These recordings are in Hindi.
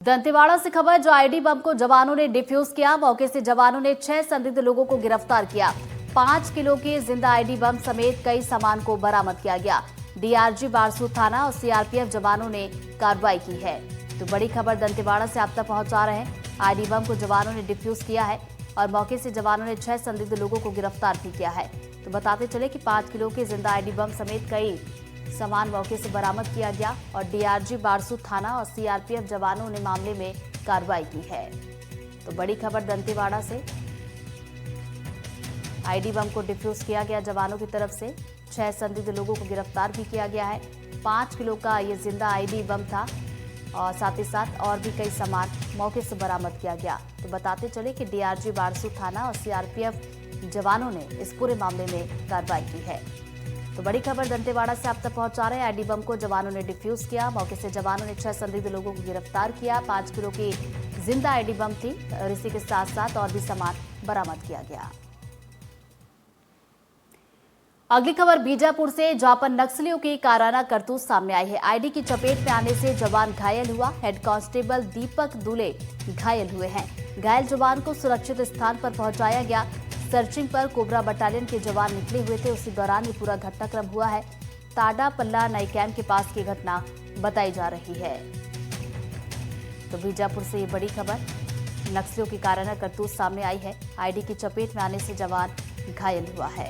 दंतेवाड़ा से खबर, जो आईडी बम को जवानों ने डिफ्यूज किया। मौके से जवानों ने 6 संदिग्ध लोगों को गिरफ्तार किया। 5 किलो के जिंदा आईडी बम समेत कई सामान को बरामद किया गया। डीआरजी बारसूर थाना और सीआरपीएफ जवानों ने कार्रवाई की है। तो बड़ी खबर दंतेवाड़ा से आप तक पहुंचा रहे हैं। आईडी बम को जवानों ने डिफ्यूज किया है और मौके से जवानों ने 6 संदिग्ध लोगों को गिरफ्तार भी किया है। तो बताते चले कि 5 किलो के जिंदा आईडी बम समेत कई सामान मौके से बरामद किया गया और डीआरजी बारसूर थाना और सीआरपीएफ जवानों ने मामले में कार्रवाई की है। तो बड़ी खबर दंतेवाड़ा से, आईडी बम को डिफ्यूज किया गया जवानों की तरफ से। 6 संदिग्ध लोगों को गिरफ्तार भी किया गया है। 5 किलो का ये जिंदा आईडी बम था और साथ ही साथ और भी कई सामान मौके से बरामद किया गया। तो बताते चले कि डीआरजी बारसूर थाना और सीआरपीएफ जवानों ने इस पूरे मामले में कार्रवाई की है। तो बड़ी खबर दंतेवाड़ा से आप तक पहुंचा रहे हैं। आईडी बम को जवानों ने डिफ्यूज किया। मौके से जवानों ने 6 संदिग्ध लोगों को गिरफ्तार किया। 5 किलो की जिंदा आईडी बम थी और इसी के साथ साथ और भी सामान बरामद किया गया। अगली खबर बीजापुर से, जहां पर नक्सलियों की काराना करतूत सामने आई है। आईडी की चपेट में आने से जवान घायल हुआ। हेड कांस्टेबल दीपक दुले घायल हुए हैं। घायल जवान को सुरक्षित स्थान पर पहुंचाया गया। सर्चिंग पर कोबरा बटालियन के जवान निकले हुए थे। उसी दौरान ये पूरा घटनाक्रम हुआ है। ताडा पल्ला नई कैंप के पास की घटना बताई जा रही है। तो बीजापुर से ये बड़ी खबर, नक्सलियों की काराना करतूत सामने आई है। आईडी की चपेट में आने से जवान घायल हुआ है।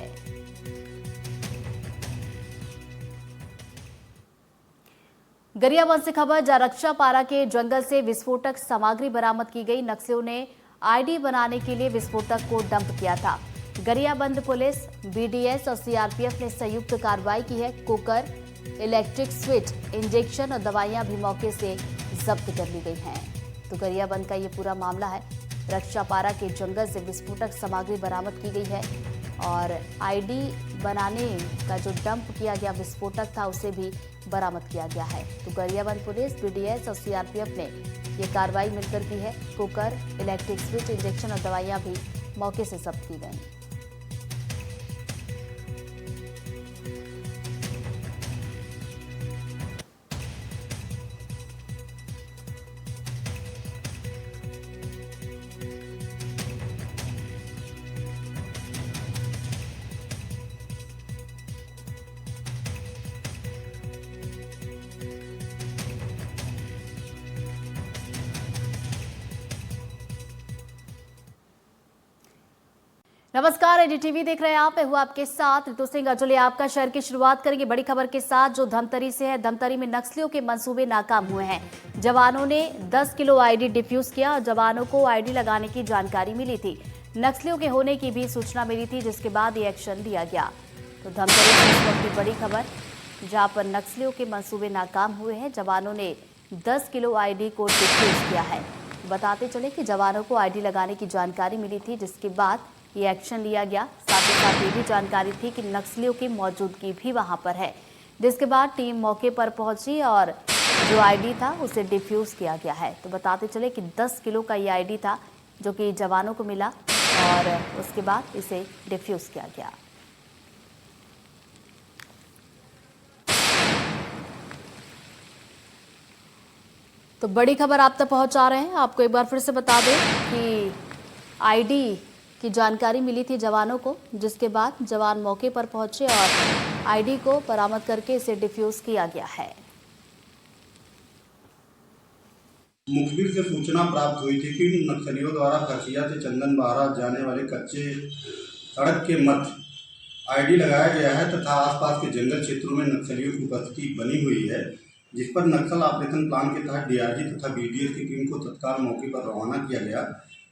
गरियाबंद से खबर, जहां रक्षापारा के जंगल से विस्फोटक सामग्री बरामद की गई। नक्सलियों ने आईडी बनाने के लिए विस्फोटक को डंप किया था। गरियाबंद पुलिस, बीडीएस और सीआरपीएफ ने संयुक्त कार्रवाई की है। कुकर, इलेक्ट्रिक स्विच, इंजेक्शन और दवाइयां भी मौके से जब्त कर ली गई हैं। तो गरियाबंद का ये पूरा मामला है। रक्षापारा के जंगल से विस्फोटक सामग्री बरामद की गई है और आईडी बनाने का जो डंप किया गया विस्फोटक था उसे भी बरामद किया गया है। तो गरियाबंद पुलिस, बीडीएस और सीआरपीएफ ने ये कार्रवाई मिलकर की है। कुकर, इलेक्ट्रिक स्विच, इंजेक्शन और दवाइयां भी मौके से जब्त की गई। नमस्कार, एनडीटीवी देख रहे हैं आप। मैं हूं आपके साथ ऋतु सिंह। चलिए आपका शहर की शुरुआत करेंगे बड़ी खबर के साथ, जो धमतरी से है। धमतरी में नक्सलियों के मंसूबे नाकाम हुए हैं। जवानों ने 10 किलो आईडी डिफ्यूज किया और जवानों को आईडी लगाने की जानकारी मिली थी। नक्सलियों के होने की भी सूचना मिली थी, जिसके बाद ये एक्शन लिया गया। तो धमतरी से इस वक्त की बड़ी खबर, जहां पर नक्सलियों के मंसूबे नाकाम हुए हैं। जवानों ने 10 किलो आईडी को डिफ्यूज किया है। बताते चले कि जवानों को आईडी लगाने की जानकारी मिली थी, जिसके बाद ये एक्शन लिया गया। साथ ही साथ ये भी जानकारी थी कि नक्सलियों की मौजूदगी भी वहां पर है, जिसके बाद टीम मौके पर पहुंची और जो आईडी था उसे डिफ्यूज किया गया है। तो बताते चले कि 10 किलो का ये आईडी था जो कि जवानों को मिला और उसके बाद इसे डिफ्यूज किया गया। तो बड़ी खबर आप तक पहुंचा रहे हैं। आपको एक बार फिर से बता दें कि आईडी की जानकारी मिली थी जवानों को, जिसके बाद जवान मौके पर पहुंचे और आईडी को बरामद करके इसे डिफ्यूज किया गया है। मुखबिर से सूचना प्राप्त हुई थी कि नक्सलियों द्वारा खरसिया से चंदन बारा जाने वाले कच्चे सड़क के मध्य आईडी लगाया गया है तथा आसपास के जंगल क्षेत्रों में नक्सलियों की उपस्थिति बनी हुई है, जिस पर नक्सल ऑपरेशन प्लान के तहत डीआरजी तथा बीडीएस की टीम को तत्काल मौके पर रवाना किया गया।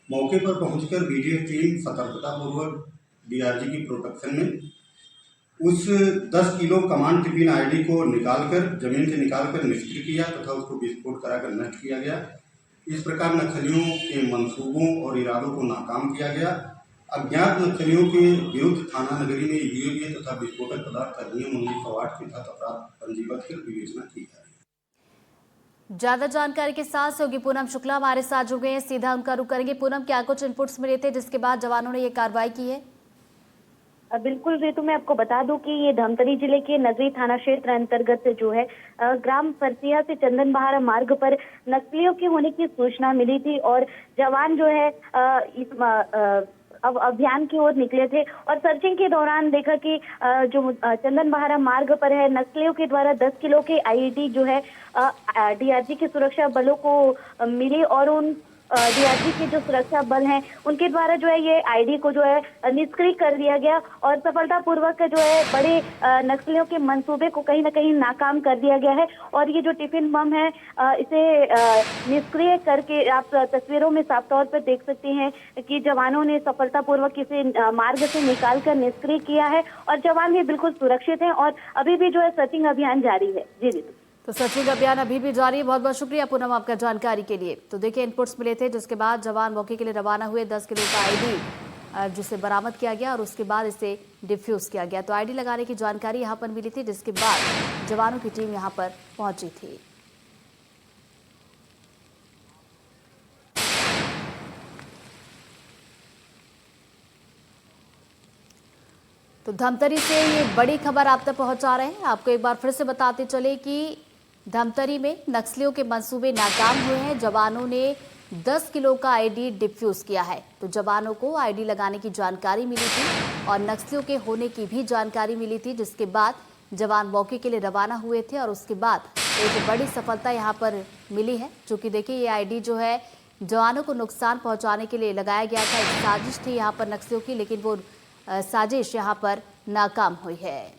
मौके पर पहुंचकर बीडीएस टीम सतर्कतापूर्वक डीआरजी की प्रोटेक्शन में उस 10 किलो कमांड टिफिन आईडी को जमीन से निकालकर निष्क्रिय किया तथा उसको विस्फोट कराकर नष्ट किया गया। इस प्रकार नक्सलियों के मंसूबों और इरादों को नाकाम किया गया। अज्ञात नक्सलियों के विरुद्ध थाना नगरी में यूएपी तथा विस्फोटक पदार्थ अधिनियम 1908 के तहत अपराध पंजीबद्ध कर विवेचना की है। ज्यादा जानकारी के साथ सहयोगी पूनम शुक्ला हमारे साथ जुड़ गए हैं। सीधा उनका रुख करेंगे। पूनम, क्या कुछ इनपुट्स मिले थे जिसके बाद जवानों ने ये कार्रवाई की है? बिल्कुल रितु, मैं आपको बता दूं कि ये धमतरी जिले के नगरी थाना क्षेत्र अंतर्गत जो है ग्राम फरसिया से चंदन बहारा मार्ग पर नक्सलियों के होने की सूचना मिली थी और जवान जो है अब अभियान की ओर निकले थे और सर्चिंग के दौरान देखा कि जो चंदन बहारा मार्ग पर है नक्सलियों के द्वारा 10 किलो के आईईडी जो है डीआरजी के सुरक्षा बलों को मिली और उन डीआरजी के जो सुरक्षा बल हैं उनके द्वारा जो है ये आईडी को जो है निष्क्रिय कर दिया गया और सफलतापूर्वक जो है बड़े नक्सलियों के मंसूबे को कहीं ना कहीं नाकाम कर दिया गया है। और ये जो टिफिन बम है इसे निष्क्रिय करके आप तस्वीरों में साफ तौर पर देख सकते हैं कि जवानों ने सफलतापूर्वक इसे मार्ग से निकाल कर निष्क्रिय किया है और जवान भी बिल्कुल सुरक्षित हैं और अभी भी जो है सर्चिंग अभियान जारी है। जी जी, तो सर्चिंग अभियान अभी भी जारी है। बहुत बहुत शुक्रिया पूनम आपका जानकारी के लिए। तो देखिए इनपुट्स मिले थे जिसके बाद जवान मौके के लिए रवाना हुए। 10 किलो का आईडी जिसे बरामद किया गया और उसके बाद इसे डिफ्यूज किया गया। तो आईडी लगाने की जानकारी यहां पर मिली थी जिसके बाद जवानों की टीम यहां पर पहुंची थी। तो धमतरी से ये बड़ी खबर आप तक पहुंचा रहे हैं। आपको एक बार फिर से बताते चले कि धमतरी में नक्सलियों के मंसूबे नाकाम हुए हैं। जवानों ने 10 किलो का आईडी डिफ्यूज किया है। तो जवानों को आईडी लगाने की जानकारी मिली थी और नक्सलियों के होने की भी जानकारी मिली थी जिसके बाद जवान मौके के लिए रवाना हुए थे और उसके बाद एक बड़ी सफलता यहाँ पर मिली है। चूँकि देखिए ये आईडी जो है जवानों को नुकसान पहुँचाने के लिए लगाया गया था। एक साजिश थी यहाँ पर नक्सलियों की, लेकिन वो साजिश यहाँ पर नाकाम हुई है।